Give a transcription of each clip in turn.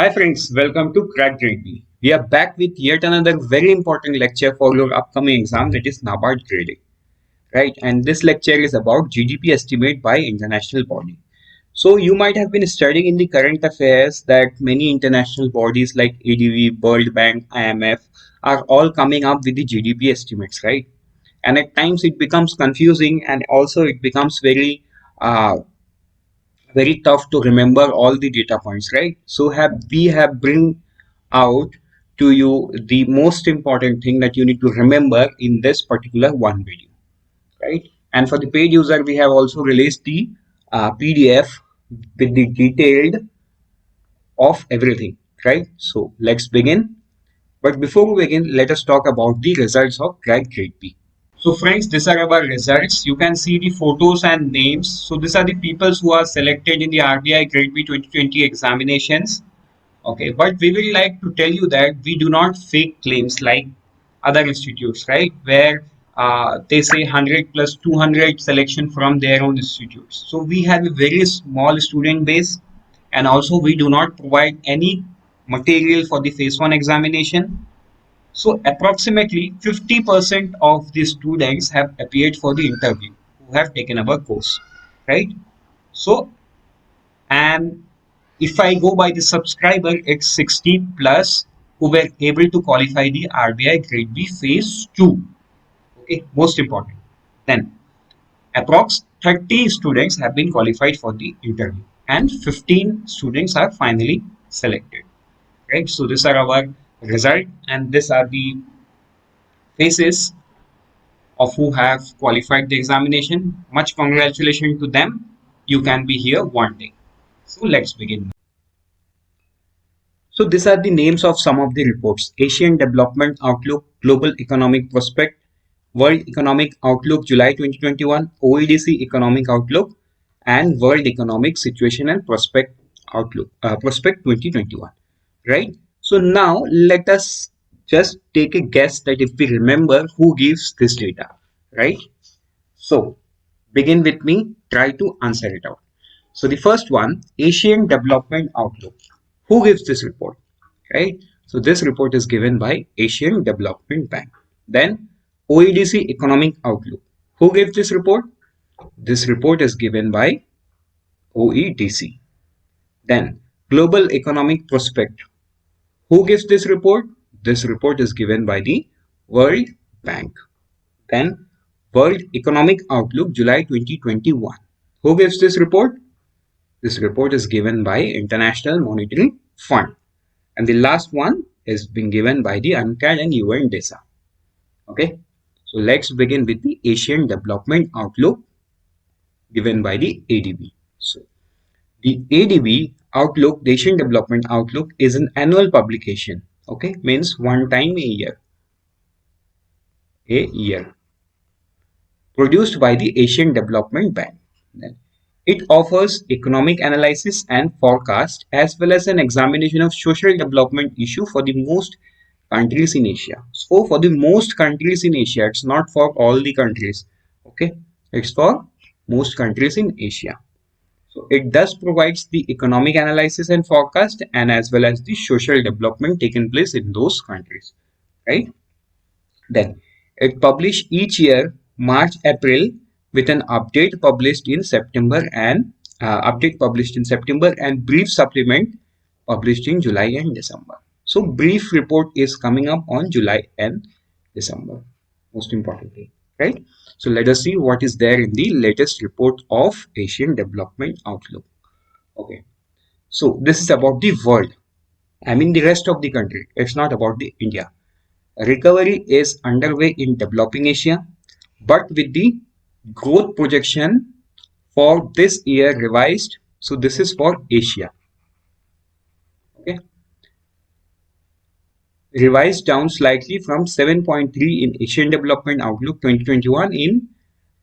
Hi friends, welcome to Crack Grade B. We are back with yet another very important lecture for your upcoming exam, that is NABARD Grade A. Right, and this lecture is about GDP estimate by international body. So you might have been studying in the current affairs that many international bodies like ADB, World Bank, IMF are all coming up with the GDP estimates, right? And at times it becomes confusing and also it becomes uh, very tough to remember all the data points, right? So we have bring out to you the most important thing that you need to remember in this particular one video, right? And for the paid user, we have also released the PDF with the detailed of everything, right? So let's begin. But before we begin, let us talk about the results of Grade B. So friends, these are our results. You can see the photos and names. So these are the people who are selected in the RBI Grade B 2020 examinations. Okay, but we will like to tell you that we do not fake claims like other institutes, right? Where they say 100 plus 200 selection from their own institutes. So we have a very small student base, and also we do not provide any material for the phase 1 examination. So approximately 50% of the students have appeared for the interview who have taken our course, right? So, and if I go by the subscriber, it's 60 plus who were able to qualify the RBI Grade B Phase 2. Okay, most important. Then, approx 30 students have been qualified for the interview and 15 students are finally selected, right? So, these are our result and these are the phases of who have qualified the examination. Much congratulations to them. You can be here one day. So let's begin. So these are the names of some of the reports: Asian Development Outlook, Global Economic Prospect, World Economic Outlook July 2021, OEDC Economic Outlook, and World Economic Situation and Prospect Outlook, Prospect 2021. Right? So now let us just take a guess that if we remember who gives this data, right? So begin with me, try to answer it out. So the first one, Asian Development Outlook. Who gives this report? Right? So this report is given by Asian Development Bank. Then OEDC Economic Outlook. Who gives this report? This report is given by OEDC. Then Global Economic Prospect. Who gives this report? This report is given by the World Bank. Then World Economic Outlook July 2021. Who gives this report? This report is given by International Monetary Fund. And the last one is being given by the UNCTAD and UNDESA. Okay. So let's begin with the Asian Development Outlook given by the ADB. So the ADB Outlook, the Asian Development Outlook is an annual publication. Okay. Means one time a year. A year. Produced by the Asian Development Bank. It offers economic analysis and forecast as well as an examination of social development issue for the most countries in Asia. So for the most countries in Asia, it's not for all the countries. Okay, it's for most countries in Asia. So it does provides the economic analysis and forecast and as well as the social development taken place in those countries, right? Then it published each year March, April with an update published in September and brief supplement published in July and December. So brief report is coming up on July and December, most importantly, right? So let us see what is there in the latest report of Asian Development Outlook. Okay, so this is about the world. I mean the rest of the country. It's not about the India. Recovery is underway in developing Asia, but with the growth projection for this year revised. So this is for Asia. Okay. Revised down slightly from 7.3 in Asian Development Outlook 2021 in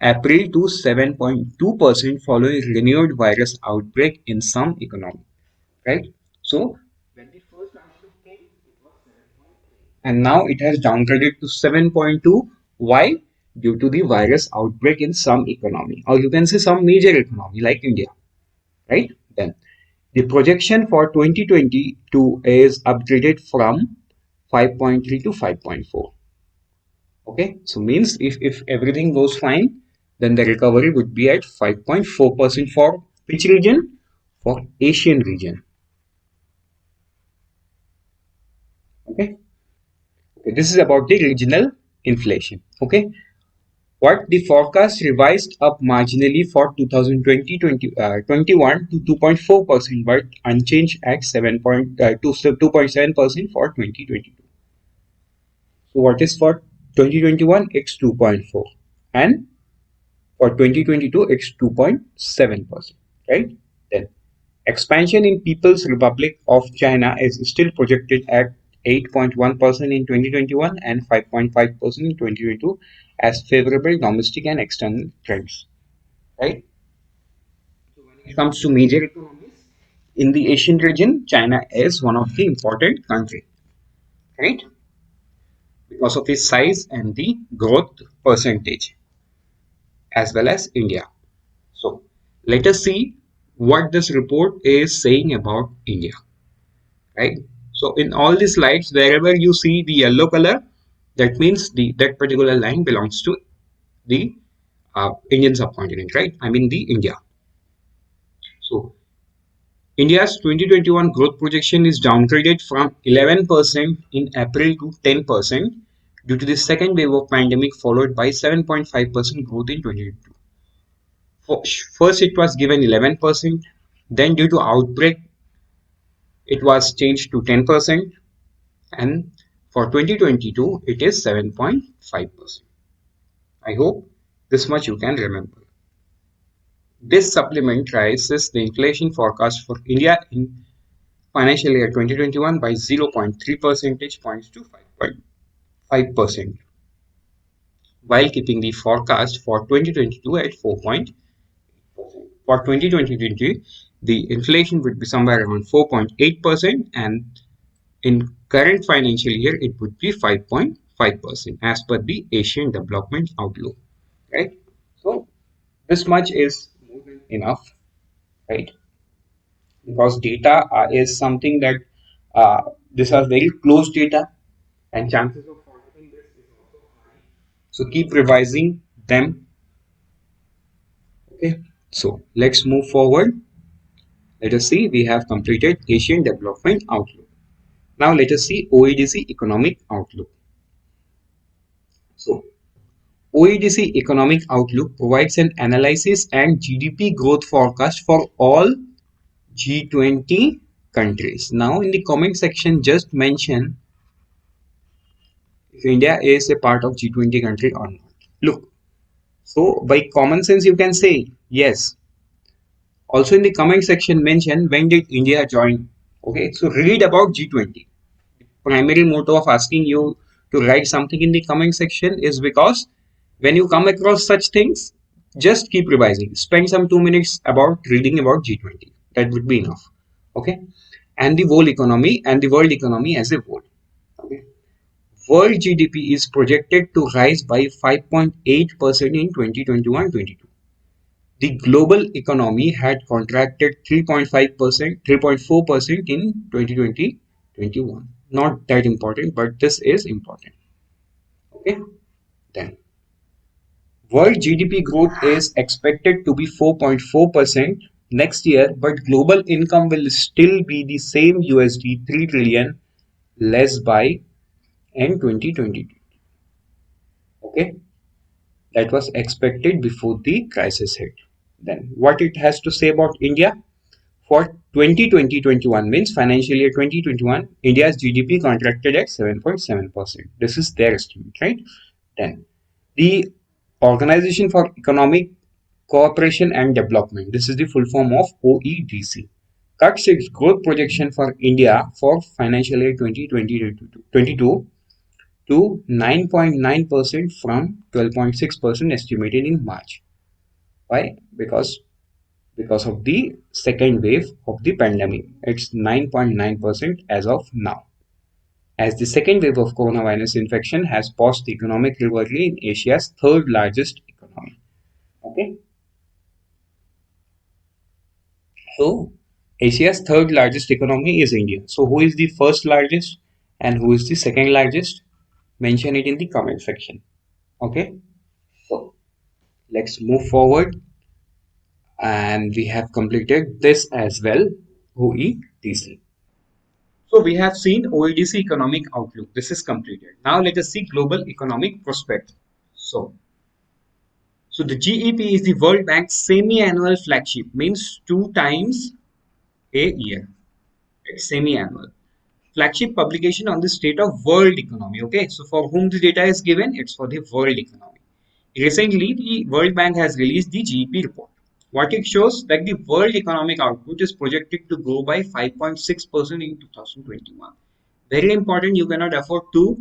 April to 7.2% following renewed virus outbreak in some economy. Right. So when the first outlook came, it was 7.3. And now it has downgraded to 7.2. Why? Due to the virus outbreak in some economy, or you can say some major economy like India, right? Then The projection for 2022 is upgraded from 5.3 to 5.4. Okay, so means if everything goes fine, then the recovery would be at 5.4% for which region? For Asian region. Okay. Okay, this is about the regional inflation. Okay, what the forecast revised up marginally for 2020-21 to 2.4%, but unchanged at 2.7% for 2022. So what is for 2021? It's 2.4, and for 2022 it's 2.7%, right? Then expansion in People's Republic of China is still projected at 8.1% in 2021 and 5.5% in 2022 as favorable domestic and external trends, right? When it comes to major economies in the Asian region, China is one of the important country, right? Because of its size and the growth percentage, as well as India. So let us see what this report is saying about India, right? So in all the slides, wherever you see the yellow color, that means that particular line belongs to the Indian subcontinent, right? I mean the India. So India's 2021 growth projection is downgraded from 11% in April to 10% due to the second wave of pandemic, followed by 7.5% growth in 2022. First, it was given 11%. Then, due to outbreak, it was changed to 10%. And for 2022, it is 7.5%. I hope this much you can remember. This supplement rises the inflation forecast for India in financial year 2021 by 0.3 percentage points to 5.5%, while keeping the forecast for 2022 at 4.0%. For 2020, the inflation would be somewhere around 4.8%, and in current financial year, it would be 5.5% as per the Asian Development Outlook, right? So this much is more than enough, right? Because data is something that these are very close data, and chances of forgetting this is also high. So keep revising them. Okay. So let's move forward. Let us see. We have completed Asian Development Outlook. Now let us see OEDC Economic Outlook. So OEDC Economic Outlook provides an analysis and GDP growth forecast for all G20 countries. Now in the comment section, just mention if India is a part of G20 country or not. Look, so by common sense you can say yes. Also in the comment section, mention when did India join. Okay, so read about G20. Primary motto of asking you to write something in the comment section is because when you come across such things, just keep revising. Spend some 2 minutes about reading about G20. That would be enough. Okay, and the world economy as a whole. Okay, world GDP is projected to rise by 5.8% in 2021-22. The global economy had contracted 3.5%, 3.4% in 2020-21. Not that important, but this is important. Okay, then world GDP growth is expected to be 4.4% next year, but global income will still be the same USD 3 trillion less by end 2022. Okay, that was expected before the crisis hit. Then what it has to say about India? For 2020-21 means financial year 2021, India's GDP contracted at 7.7%. This is their estimate, right? Then the Organization for Economic Cooperation and Development, this is the full form of OEDC, cuts its growth projection for India for financial year 2022 to 9.9% from 12.6% estimated in March. Why? Because of the second wave of the pandemic. It's 9.9% as of now, as the second wave of coronavirus infection has paused the economic recovery in Asia's third largest economy. Okay, so Asia's third largest economy is India. So who is the first largest and who is the second largest? Mention it in the comment section. Okay. So let's move forward, and we have completed this as well. OEDC. So we have seen OEDC economic outlook. This is completed. Now let us see global economic prospect. So, so the GEP is the World Bank's semi-annual flagship, means 2 times a year. It's semi-annual flagship publication on the state of world economy. Okay, so for whom the data is given, it's for the world economy. Recently, the World Bank has released the GEP report. What it shows that the world economic output is projected to grow by 5.6% in 2021. Very important, you cannot afford to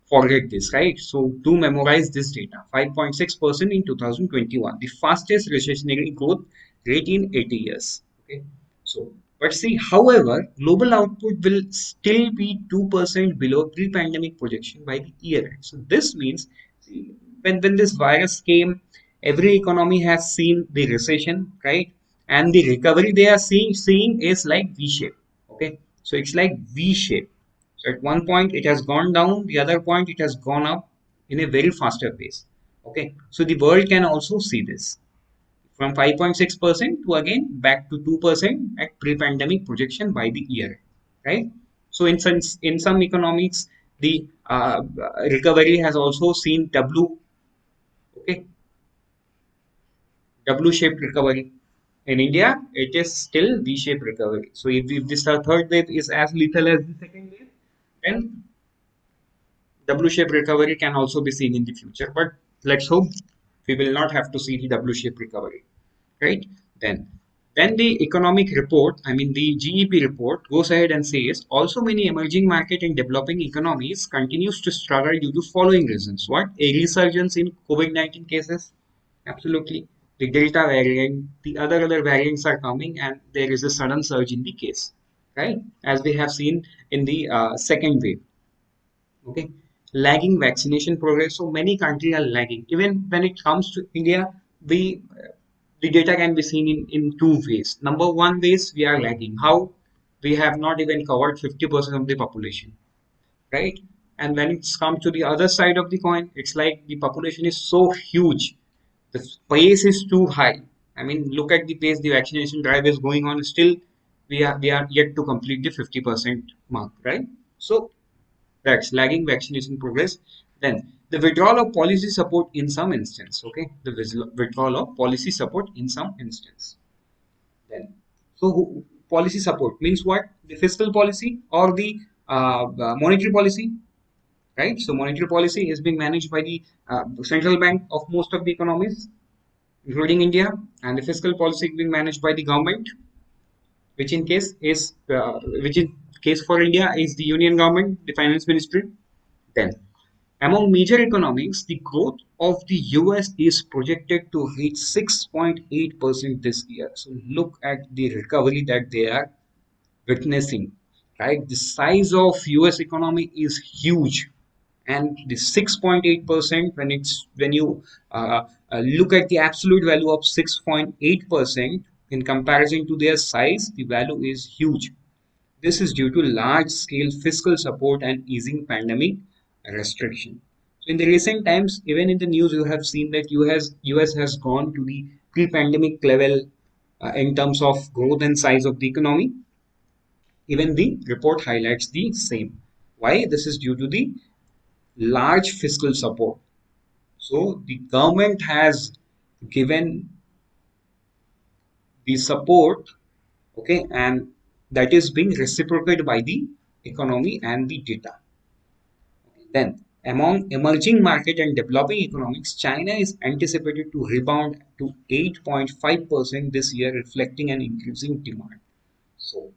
forget this, right? So do memorize this data. 5.6% in 2021, the fastest recessionary growth rate in 80 years. Okay. So, but see, however, global output will still be 2% below pre-pandemic projection by the year end. So this means, see, when this virus came, every economy has seen the recession, right? And the recovery they are seeing is like V shape. Okay. So it's like V shape. So at one point it has gone down, the other point it has gone up in a very faster pace. Okay, so the world can also see this from 5.6% to again back to 2% at pre-pandemic projection by the year, right? So in some economics, the recovery has also seen okay, W-shaped recovery. In India, it is still V-shaped recovery. So if this third wave is as lethal as the second wave, then W-shaped recovery can also be seen in the future, but let's hope we will not have to see the W-shaped recovery, right? Then, then the economic report, I mean the GEP report, goes ahead and says also many emerging market and developing economies continues to struggle due to following reasons. What? A resurgence in COVID-19 cases, absolutely. The Delta variant, the other variants are coming, and there is a sudden surge in the case, right? As we have seen in the second wave. Okay, lagging vaccination progress. So many countries are lagging. Even when it comes to India, we the data can be seen in two ways. Number one ways, we are lagging. How? We have not even covered 50% of the population, right? And when it's come to the other side of the coin, it's like the population is so huge, the pace is too high. I mean, look at the pace the vaccination drive is going on. Still, we are yet to complete the 50% mark, right? So that's lagging vaccination progress. Then the withdrawal of policy support in some instance. Okay, the withdrawal of policy support in some instance. Then, so policy support means what? The fiscal policy or the monetary policy, right? So monetary policy is being managed by the central bank of most of the economies, including India, and the fiscal policy is being managed by the government, which in case for India is the union government, the finance ministry. Then among major economies, the growth of the US is projected to reach 6.8% this year. So look at the recovery that they are witnessing, right? The size of US economy is huge, and the 6.8%, when you look at the absolute value of 6.8% in comparison to their size, the value is huge. This is due to large-scale fiscal support and easing pandemic restriction. So in the recent times, even in the news, you have seen that US has gone to the pre-pandemic level in terms of growth and size of the economy. Even the report highlights the same. Why? This is due to the large fiscal support. So the government has given the support, okay, and that is being reciprocated by the economy and the data. Then, among emerging market and developing economies, China is anticipated to rebound to 8.5% this year, reflecting an increasing demand. So,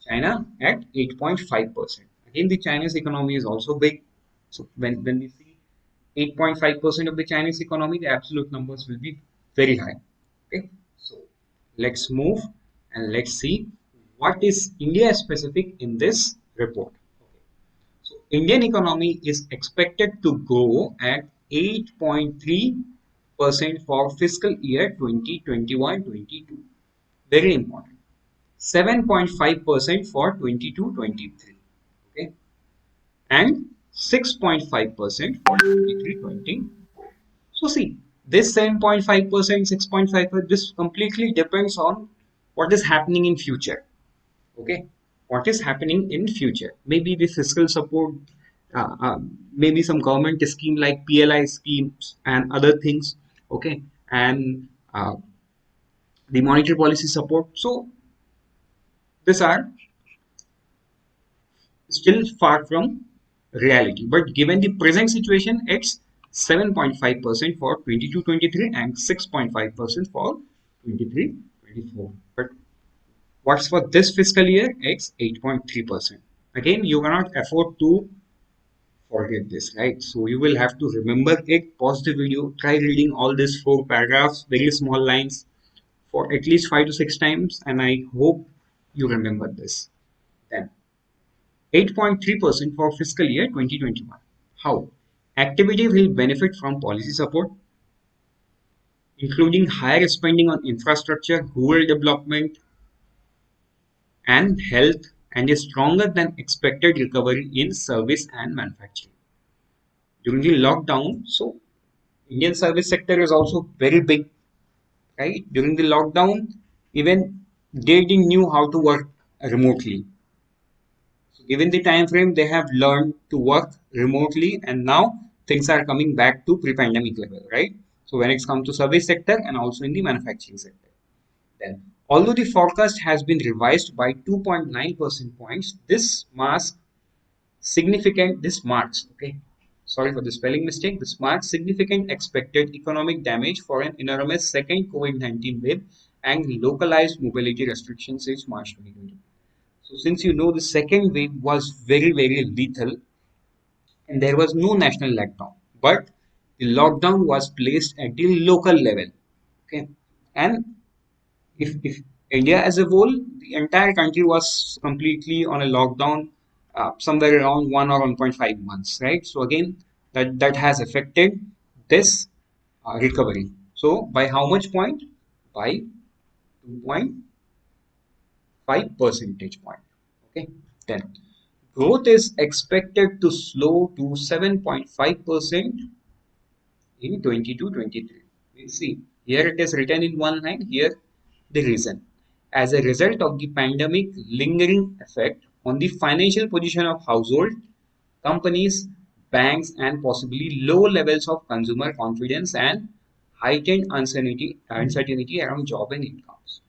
China at 8.5%. Again, the Chinese economy is also big. So, when we see 8.5% of the Chinese economy, the absolute numbers will be very high. Okay, so let's move and let's see what is India specific in this report. So Indian economy is expected to grow at 8.3% for fiscal year 2021-22, Very important. 7.5% for 22-23. Okay, and 6.5% for 23-24. So see, this 7.5%, 6.5%, this completely depends on what is happening in future. Okay, what is happening in future? Maybe the fiscal support, maybe some government scheme like PLI schemes and other things. Okay, and the monetary policy support. So these are still far from reality. But given the present situation, it's 7.5% for 22-23 and 6.5% for 23-24. But what's for this fiscal year? It's 8.3%. Again, you cannot afford to forget this, right? So you will have to remember it, pause the video, try reading all these four paragraphs, very small lines for at least 5 to 6 times, and I hope you remember this. Then 8.3% for fiscal year 2021. How? Activity will benefit from policy support, including higher spending on infrastructure, rural development, and health, and a stronger than expected recovery in service and manufacturing. During the lockdown, so Indian service sector is also very big, right? During the lockdown, even they didn't knew how to work remotely. So given the time frame, they have learned to work remotely, and now things are coming back to pre-pandemic level, right? So when it comes to service sector and also in the manufacturing sector, then although the forecast has been revised by 2.9 percent points, this marks, okay, sorry for the spelling mistake, this marks significant expected economic damage for an enormous second COVID-19 wave and localized mobility restrictions since March 2020. So since you know the second wave was very, very lethal and there was no national lockdown, but the lockdown was placed at the local level. Okay. And if India as a whole, the entire country was completely on a lockdown somewhere around 1 or 1.5 months, right? So again, that has affected this recovery. So by how much point? By 2.5 percentage point. Okay. Then growth is expected to slow to 7.5% in 22-23. We see here it is written in one line, here the reason. As a result of the pandemic lingering effect on the financial position of household, companies, banks, and possibly low levels of consumer confidence and heightened uncertainty around job and incomes.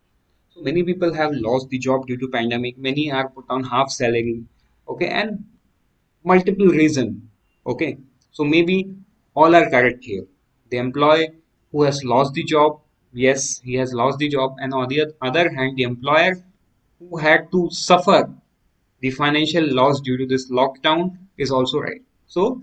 So many people have lost the job due to pandemic. Many are put on half salary. Okay, and multiple reason. Okay, so maybe all are correct here. The employee who has lost the job, yes, he has lost the job, and on the other hand, the employer who had to suffer the financial loss due to this lockdown is also right. So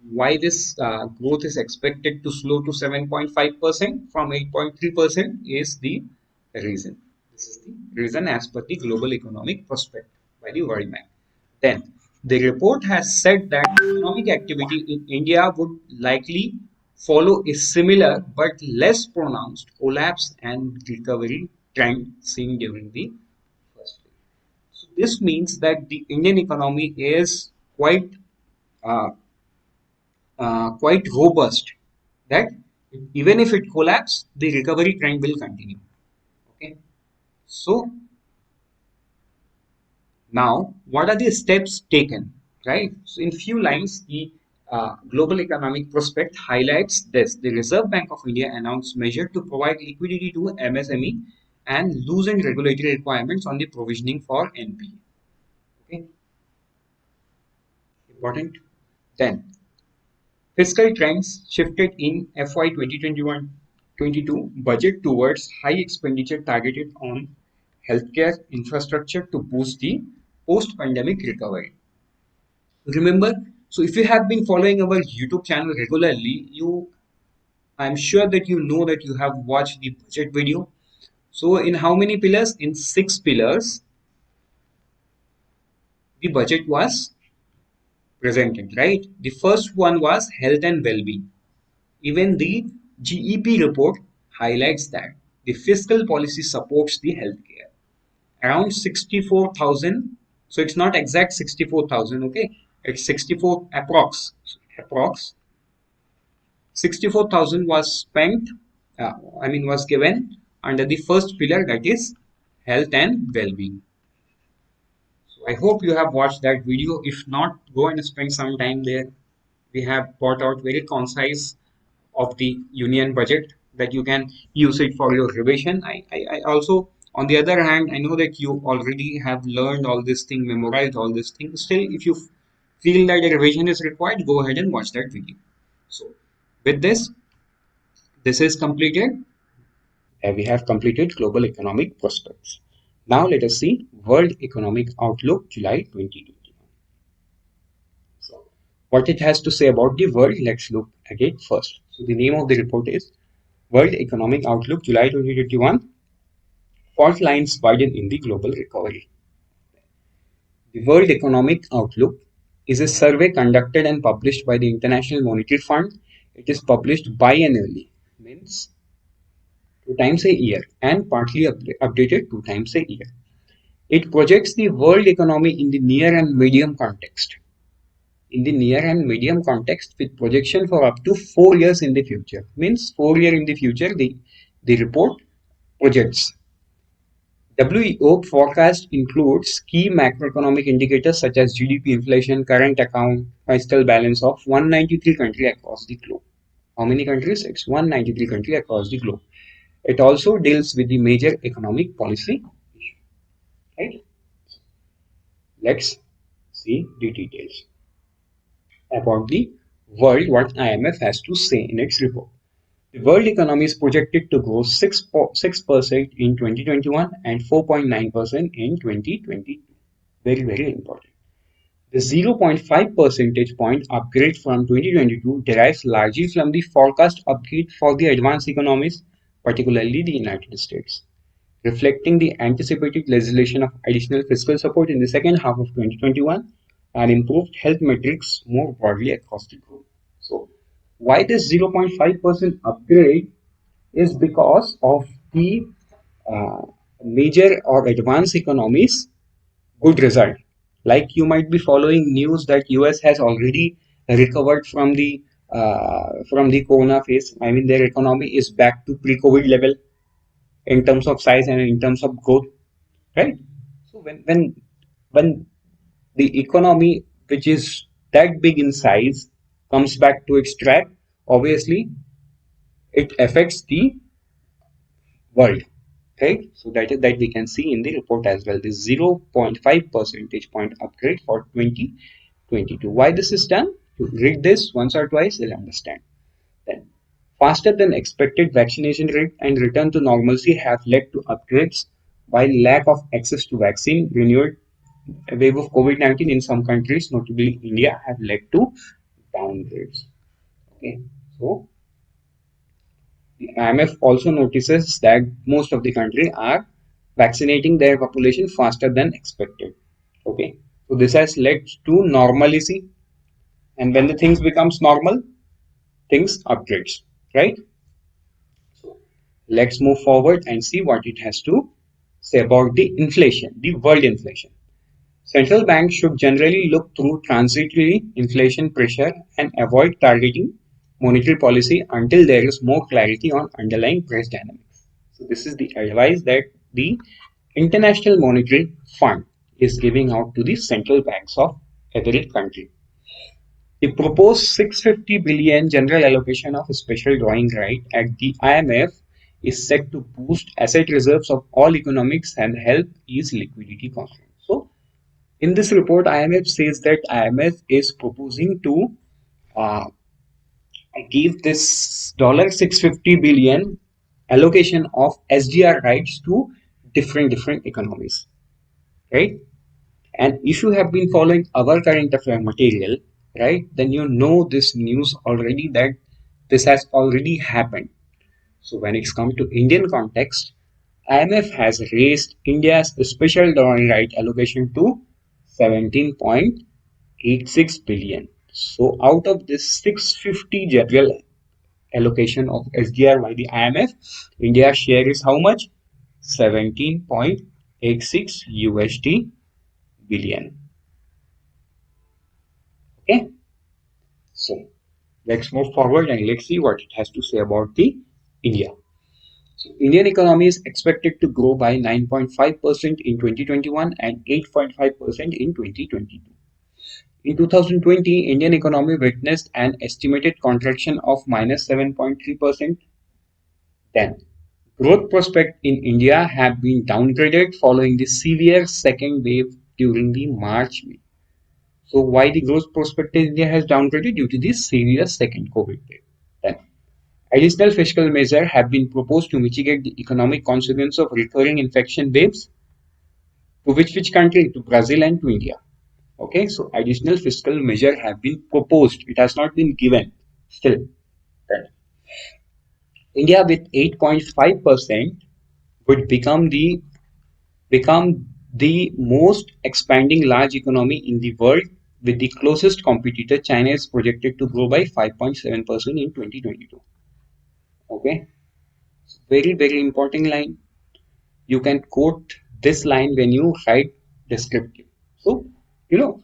why this growth is expected to slow to 7.5% from 8.3% is the reason. This is the reason as per the global economic prospect by the World Bank. Then, the report has said that economic activity in India would likely follow a similar but less pronounced collapse and recovery trend seen during the first wave. So this means that the Indian economy is uh, quite robust, that even if it collapses, the recovery trend will continue. Okay, so now what are the steps taken, right? So in few lines, the global economic prospect highlights this. The Reserve Bank of India announced measure to provide liquidity to MSME and loosen regulatory requirements on the provisioning for NPA. Okay, important. Then fiscal trends shifted in FY 2021-22 budget towards high expenditure targeted on healthcare infrastructure to boost the post-pandemic recovery. Remember, so if you have been following our YouTube channel regularly, I'm sure that you know that you have watched the budget video. So in how many pillars? In 6 pillars, the budget was presented, right? The first one was health and well-being. Even the GEP report highlights that. the fiscal policy supports the healthcare. Around 64,000. So it's not exact 64,000, okay? It's 64 approx 64,000 was spent, was given under the first pillar, that is health and well-being. So I hope you have watched that video. If not, go and spend some time there. We have brought out very concise of the union budget that you can use it for your revision. I also, on the other hand, I know that you already have learned all this thing, memorized all this thing. Still, if you feel that a revision is required, go ahead and watch that video. So with this is completed. We have completed global economic prospects. Now let us see World Economic Outlook July 2021. So what it has to say about the world, let's look at it first. So the name of the report is World Economic Outlook July 2021, Fault Lines Widen in the Global Recovery. The World Economic Outlook is a survey conducted and published by the International Monetary Fund. It is published biannually, means 2 times a year, and partly updated 2 times a year. It projects the world economy in the near and medium context. In the near and medium context, with projection for up to 4 years in the future. Means 4 years in the future, the report projects. WEO forecast includes key macroeconomic indicators such as GDP, inflation, current account, fiscal balance of 193 countries across the globe. How many countries? It's 193 countries across the globe. It also deals with the major economic policy issue. Right? Let's see the details about the world, what IMF has to say in its report. The world economy is projected to grow 6% in 2021 and 4.9% in 2022. Very, very important. The 0.5 percentage point upgrade from 2022 derives largely from the forecast upgrade for the advanced economies, particularly the United States, reflecting the anticipated legislation of additional fiscal support in the second half of 2021 and improved health metrics more broadly across the globe. So, why this 0.5% upgrade is because of the major or advanced economies good result. Like you might be following news that US has already recovered from the corona phase. I mean, their economy is back to pre-COVID level in terms of size and in terms of growth, right? So when the economy, which is that big in size, comes back to its track, obviously it affects the world, right? So that we can see in the report as well. This 0.5 percentage point upgrade for 2022. Why this is done? You read this once or twice, you'll understand. Then, faster than expected vaccination rate and return to normalcy have led to upgrades, while lack of access to vaccine, renewed wave of COVID-19 in some countries, notably India, have led to downgrades. Okay, so the IMF also notices that most of the countries are vaccinating their population faster than expected. Okay, so this has led to normalcy, and when the things becomes normal, things upgrades, right? So let's move forward and see what it has to say about the inflation, the world inflation. Central banks should generally look through transitory inflation pressure and avoid targeting monetary policy until there is more clarity on underlying price dynamics. So this is the advice that the International Monetary Fund is giving out to the central banks of every country. The proposed 650 billion general allocation of special drawing right at the IMF is set to boost asset reserves of all economics and help ease liquidity constraints. So in this report, IMF says that IMF is proposing to uh, give this $650 billion allocation of SDR rights to different economies, right? And if you have been following our current affair material, right, then you know this news already that this has already happened. So when it's come to Indian context, IMF has raised India's special drawing right allocation to 17.86 billion. So out of this 650 general allocation of SDR by the IMF, India's share is how much? 17.86 USD billion. Okay, so let's move forward and let's see what it has to say about the India. So Indian economy is expected to grow by 9.5% in 2021 and 8.5% in 2022. In 2020, Indian economy witnessed an estimated contraction of minus 7.3%. Then, growth prospects in India have been downgraded following the severe second wave during the March. So why the growth prospect in India has downgraded? Due to the severe second COVID wave. Then, additional fiscal measures have been proposed to mitigate the economic consequence of recurring infection waves. To which country? To Brazil and to India. Okay, so additional fiscal measures have been proposed. It has not been given still. Then, India with 8.5% would become the most expanding large economy in the world, with the closest competitor China is projected to grow by 5.7% in 2022. Okay, very very important line. You can quote this line when you write descriptive. So you know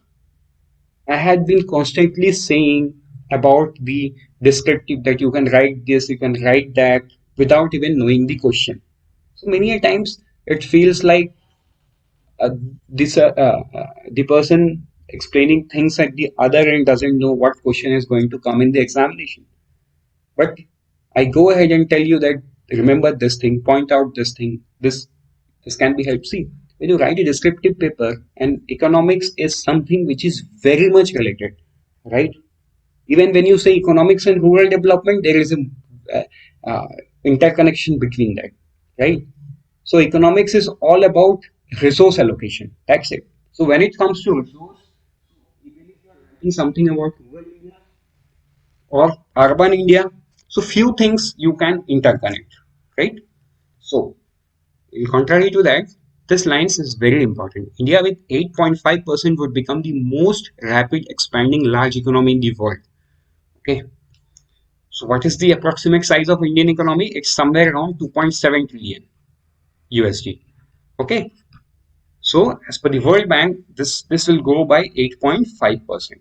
I had been constantly saying about the descriptive that you can write this, you can write that without even knowing the question. So many a times it feels like uh, the person explaining things at the other end doesn't know what question is going to come in the examination. But I go ahead and tell you that remember this thing, point out this thing, this can be helped. See, when you write a descriptive paper, and economics is something which is very much related, right? Even when you say economics and rural development, there is a uh, uh, interconnection between that, right? So economics is all about resource allocation. That's it. So when it comes to resource, even if you are writing something about rural India or urban India, so few things you can interconnect, right? So in contrary to that, this line is very important. India with 8.5% would become the most rapid expanding large economy in the world. Okay. So what is the approximate size of Indian economy? It's somewhere around 2.7 trillion USD. Okay. So as per the World Bank, this will grow by 8.5%.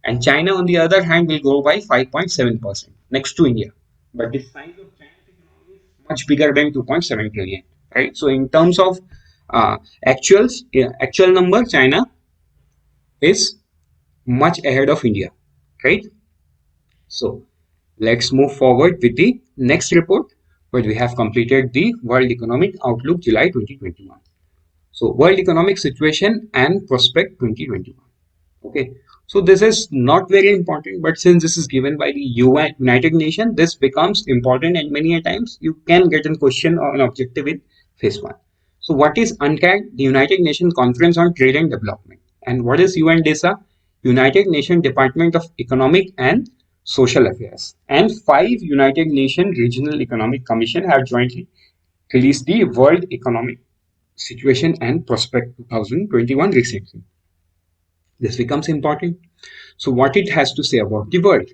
And China, on the other hand, will grow by 5.7% next to India. But the size of China's economy is much bigger than 2.7 trillion, right? So in terms of actual number, China is much ahead of India, right? So let's move forward with the next report, where we have completed the World Economic Outlook July 2021. So World Economic Situation and Prospect 2021. Okay, so this is not very important, but since this is given by the UN, United Nations, this becomes important, and many a times you can get a question or an objective in phase one. So what is UNCTAD? The United Nations Conference on Trade and Development. And what is UNDESA? United Nations Department of Economic and Social Affairs. And 5 United Nations Regional Economic Commission have jointly released the World Economic Situation and Prospect 2021 recently. This becomes important. So what it has to say about the world?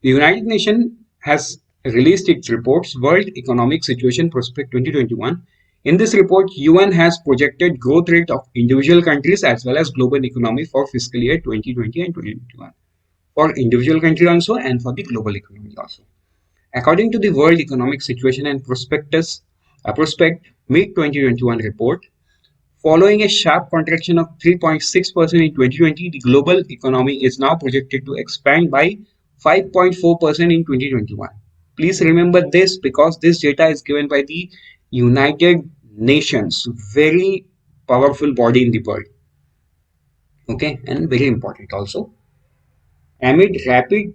The United Nations has released its reports World Economic Situation Prospect 2021. In this report, UN has projected growth rate of individual countries as well as global economy for fiscal year 2020 and 2021. For individual country also and for the global economy also. According to the World Economic Situation and Prospect Mid 2021 report, following a sharp contraction of 3.6% in 2020, the global economy is now projected to expand by 5.4% in 2021. Please remember this because this data is given by the United Nations, very powerful body in the world. Okay, and very important also. Amid rapid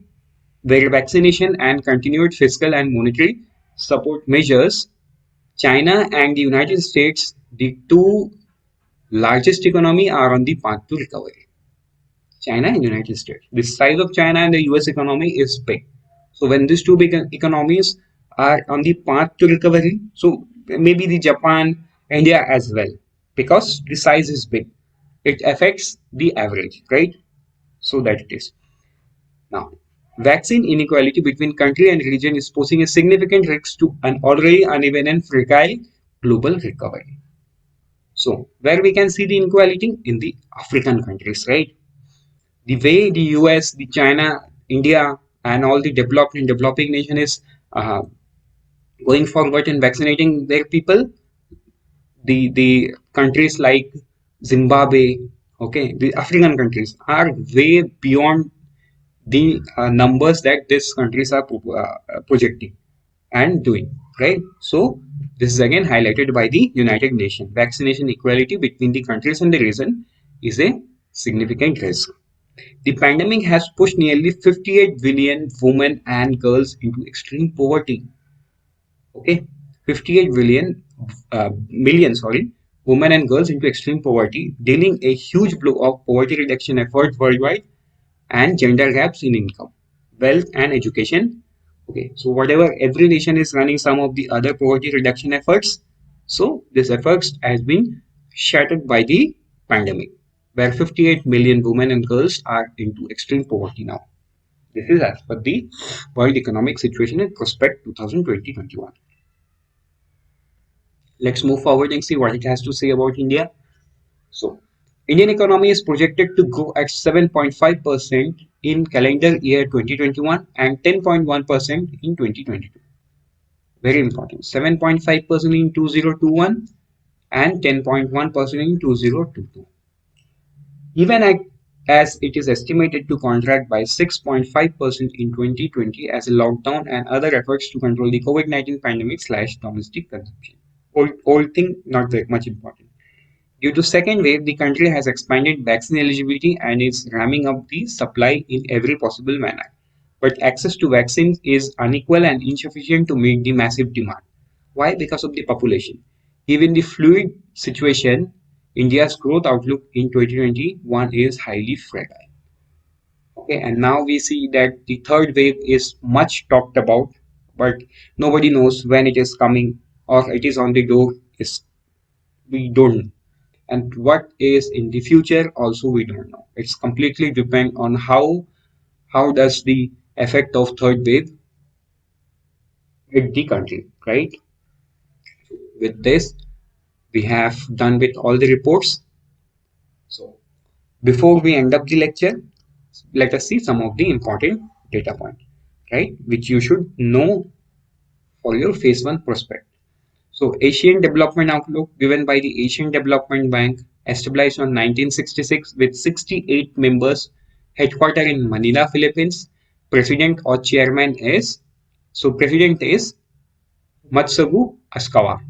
vaccination and continued fiscal and monetary support measures, China and the United States, the two largest economy, are on the path to recovery. China and United States. The size of China and the US economy is big. So when these two big economies are on the path to recovery, so maybe the Japan, India as well, because the size is big. It affects the average, right? So that it is. Now, Vaccine inequality between country and region is posing a significant risk to an already uneven and fragile global recovery. So, where we can see the inequality in the African countries, right? The way the US, the China, India, and all the developed and developing nation is going forward in vaccinating their people, the countries like Zimbabwe, okay, the African countries are way beyond the numbers that these countries are projecting and doing, right? So this is again highlighted by the United Nations. Vaccination equality between the countries and the region is a significant risk. The pandemic has pushed nearly 58 billion women and girls into extreme poverty. Okay, 58 billion women and girls into extreme poverty, dealing a huge blow of poverty reduction efforts worldwide and gender gaps in income, wealth, and education. Okay, so whatever every nation is running some of the other poverty reduction efforts, so this efforts has been shattered by the pandemic, where 58 million women and girls are into extreme poverty now. This is as per the World Economic Situation in Prospect 2020-21. Let's move forward and see what it has to say about India. So, Indian economy is projected to grow at 7.5% in calendar year 2021 and 10.1% in 2022. Very important. 7.5% in 2021 and 10.1% in 2022. Even as it is estimated to contract by 6.5% in 2020 as a lockdown and other efforts to control the COVID-19 pandemic / domestic consumption. Old thing, not very much important. Due to second wave, the country has expanded vaccine eligibility and is ramming up the supply in every possible manner. But access to vaccines is unequal and insufficient to meet the massive demand. Why? Because of the population. Given the fluid situation, India's growth outlook in 2021 is highly fragile. Okay, and now we see that the third wave is much talked about, but nobody knows when it is coming or it is on the door. Is we don't know, and what is in the future also we don't know. It's completely depend on how does the effect of third wave hit the country, right? With this we have done with all the reports. So before we end up the lecture, let us see some of the important data points, right, which you should know for your phase 1 prospect. So Asian Development Outlook given by the Asian Development Bank, established on 1966 with 68 members, headquartered in Manila, Philippines. President or chairman is, so president is Matsugu Asukawa.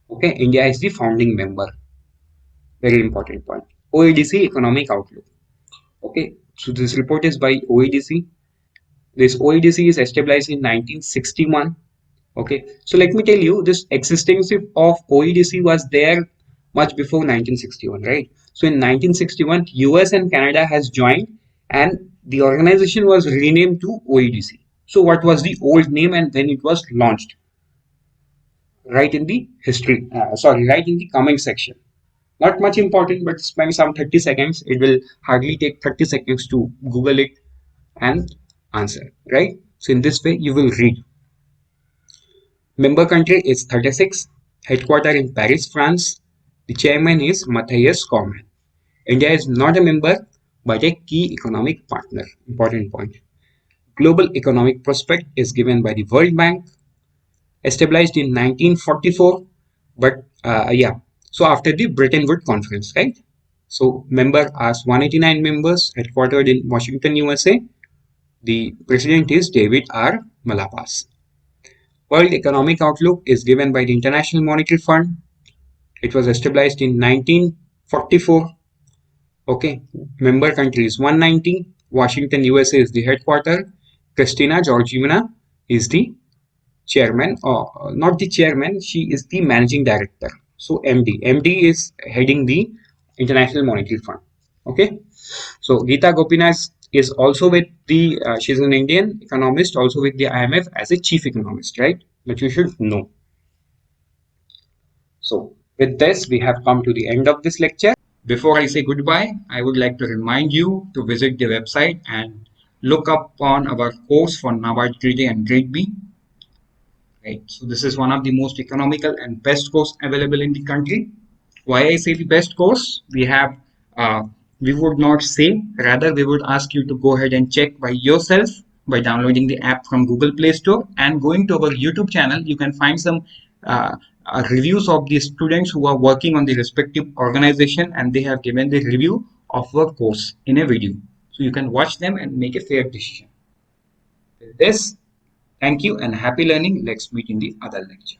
Okay, India is the founding member. Very important point. Oedc Economic Outlook. Okay, so this report is by Oedc. This Oedc is established in 1961. Okay, so let me tell you, this existence of OEDC was there much before 1961, right? So in 1961, US and Canada has joined and the organization was renamed to OEDC. So what was the old name and when it was launched? Right in the history, right in the comment section. Not much important, but spend some 30 seconds. It will hardly take 30 seconds to Google it and answer, right? So in this way, you will read. Member country is 36, headquartered in Paris, France. The chairman is Matthias Cormann. India is not a member but a key economic partner. Important point. Global economic prospect is given by the World Bank, established in 1944. But so after the Bretton Woods Conference, right? So member has 189 members, headquartered in Washington, USA. The president is David R. Malpass. World Economic Outlook is given by the International Monetary Fund. It was established in 1944. Okay, member countries 190. Washington, USA is the headquarter. Christina Georgievna is the chairman, or not the chairman, she is the managing director. So MD. MD is heading the International Monetary Fund. Okay, so Geeta Gopinath is also with the, she's an Indian economist, also with the IMF as a chief economist, right? But you should know. So with this, we have come to the end of this lecture. Before I say goodbye, I would like to remind you to visit the website and look up on our course for NABARD Grade A and Grade B. Right. So this is one of the most economical and best course available in the country. Why I say the best course? Uh, we would not say, rather we would ask you to go ahead and check by yourself by downloading the app from Google Play Store and going to our YouTube channel. You can find some reviews of the students who are working on the respective organization, and they have given the review of our course in a video. So you can watch them and make a fair decision. With this, thank you and happy learning. Let's meet in the other lecture.